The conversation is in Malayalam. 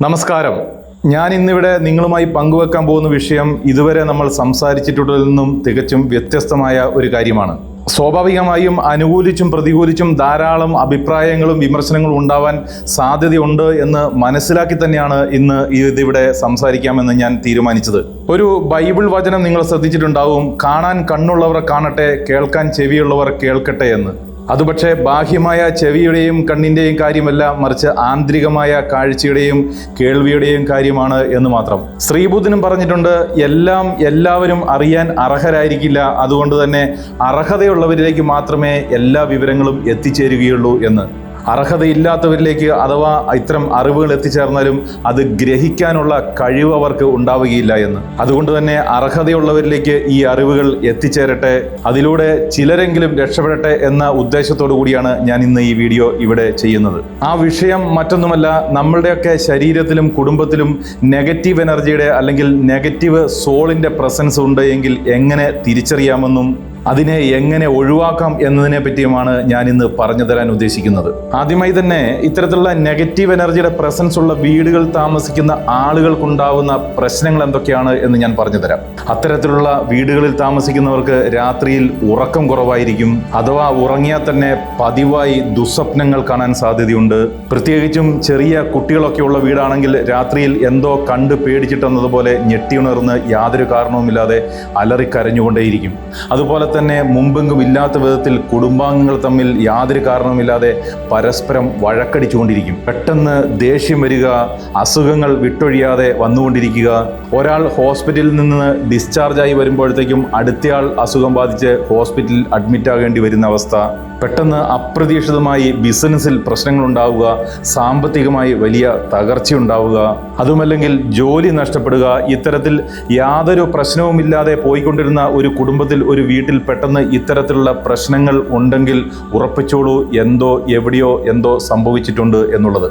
നമസ്കാരം. ഞാൻ ഇന്നിവിടെ നിങ്ങളുമായി പങ്കുവെക്കാൻ പോകുന്ന വിഷയം ഇതുവരെ നമ്മൾ സംസാരിച്ചിട്ടുള്ളതിൽ നിന്നും തികച്ചും വ്യത്യസ്തമായ ഒരു കാര്യമാണ്. സ്വാഭാവികമായും അനുകൂലിച്ചും പ്രതികൂലിച്ചും ധാരാളം അഭിപ്രായങ്ങളും വിമർശനങ്ങളും ഉണ്ടാവാൻ സാധ്യതയുണ്ട് എന്ന് മനസ്സിലാക്കി തന്നെയാണ് ഇന്ന് ഇതിവിടെ സംസാരിക്കാമെന്ന് ഞാൻ തീരുമാനിച്ചത്. ഒരു ബൈബിൾ വചനം നിങ്ങൾ ശ്രദ്ധിച്ചിട്ടുണ്ടാവും, കാണാൻ കണ്ണുള്ളവർ കാണട്ടെ, കേൾക്കാൻ ചെവിയുള്ളവർ കേൾക്കട്ടെ എന്ന്. അത് പക്ഷേ ബാഹ്യമായ ചെവിയുടെയും കണ്ണിൻ്റെയും കാര്യമല്ല, മറിച്ച് ആന്തരികമായ കാഴ്ചയുടെയും കേൾവിയുടെയും കാര്യമാണ് എന്ന് മാത്രം. ശ്രീബുദ്ധനും പറഞ്ഞിട്ടുണ്ട്, എല്ലാവരും അറിയാൻ അർഹരായിരിക്കില്ല, അതുകൊണ്ട് തന്നെ അർഹതയുള്ളവരിലേക്ക് മാത്രമേ എല്ലാ വിവരങ്ങളും എത്തിച്ചേരുകയുള്ളൂ എന്ന്. അർഹതയില്ലാത്തവരിലേക്ക് അഥവാ ഇത്തരം അറിവുകൾ എത്തിച്ചേർന്നാലും അത് ഗ്രഹിക്കാനുള്ള കഴിവ് അവർക്ക് ഉണ്ടാവുകയില്ല എന്ന്. അതുകൊണ്ട് തന്നെ അർഹതയുള്ളവരിലേക്ക് ഈ അറിവുകൾ എത്തിച്ചേരട്ടെ, അതിലൂടെ ചിലരെങ്കിലും രക്ഷപ്പെടട്ടെ എന്ന ഉദ്ദേശത്തോടു കൂടിയാണ് ഞാൻ ഇന്ന് ഈ വീഡിയോ ഇവിടെ ചെയ്യുന്നത്. ആ വിഷയം മറ്റൊന്നുമല്ല, നമ്മളുടെയൊക്കെ ശരീരത്തിലും കുടുംബത്തിലും നെഗറ്റീവ് എനർജിയുടെ അല്ലെങ്കിൽ നെഗറ്റീവ് സോളിൻ്റെ പ്രസൻസ് ഉണ്ട് എങ്കിൽ എങ്ങനെ തിരിച്ചറിയാമെന്നും അതിനെ എങ്ങനെ ഒഴിവാക്കാം എന്നതിനെ പറ്റിയുമാണ് ഞാൻ ഇന്ന് പറഞ്ഞു തരാൻ ഉദ്ദേശിക്കുന്നത്. ആദ്യമായി തന്നെ ഇത്തരത്തിലുള്ള നെഗറ്റീവ് എനർജിയുടെ പ്രസൻസ് ഉള്ള വീടുകൾ താമസിക്കുന്ന ആളുകൾക്കുണ്ടാവുന്ന പ്രശ്നങ്ങൾ എന്തൊക്കെയാണ് എന്ന് ഞാൻ പറഞ്ഞു തരാം. അത്തരത്തിലുള്ള വീടുകളിൽ താമസിക്കുന്നവർക്ക് രാത്രിയിൽ ഉറക്കം കുറവായിരിക്കും, അഥവാ ഉറങ്ങിയാൽ തന്നെ പതിവായി ദുസ്വപ്നങ്ങൾ കാണാൻ സാധ്യതയുണ്ട്. പ്രത്യേകിച്ചും ചെറിയ കുട്ടികളൊക്കെ ഉള്ള വീടാണെങ്കിൽ രാത്രിയിൽ എന്തോ കണ്ട് പേടിച്ചിട്ടെന്നതുപോലെ ഞെട്ടിയുണർന്ന് യാതൊരു കാരണവുമില്ലാതെ അലറിക്കരഞ്ഞുകൊണ്ടേയിരിക്കും. അതുപോലെ തന്നെ മുമ്പെങ്കും ഇല്ലാത്ത വിധത്തിൽ കുടുംബാംഗങ്ങൾ തമ്മിൽ യാതൊരു കാരണവുമില്ലാതെ പരസ്പരം വഴക്കടിച്ചുകൊണ്ടിരിക്കും. പെട്ടെന്ന് ദേഷ്യം വരിക, അസുഖങ്ങൾ വിട്ടൊഴിയാതെ വന്നുകൊണ്ടിരിക്കുക. ഒരാൾ ഹോസ്പിറ്റലിൽ നിന്ന് ഡിസ്ചാർജായി വരുമ്പോഴത്തേക്കും അടുത്തയാൾ അസുഖം ബാധിച്ച് ഹോസ്പിറ്റലിൽ അഡ്മിറ്റ് ആകേണ്ടി വരുന്ന അവസ്ഥ. പെട്ടെന്ന് അപ്രതീക്ഷിതമായി ബിസിനസ്സിൽ പ്രശ്നങ്ങൾ ഉണ്ടാവുക, സാമ്പത്തികമായി വലിയ തകർച്ചയുണ്ടാവുക, അതുമല്ലെങ്കിൽ ജോലി നഷ്ടപ്പെടുക. ഇത്തരത്തിൽ യാതൊരു പ്രശ്നവുമില്ലാതെ പോയിക്കൊണ്ടിരുന്ന ഒരു കുടുംബത്തിൽ, ഒരു വീട്ടിൽ പെട്ടെന്ന് ഇത്തരത്തിലുള്ള പ്രശ്നങ്ങൾ ഉണ്ടെങ്കിൽ ഉറപ്പിച്ചോളൂ, എന്തോ എവിടെയോ എന്തോ സംഭവിച്ചിട്ടുണ്ട് എന്നുള്ളത്.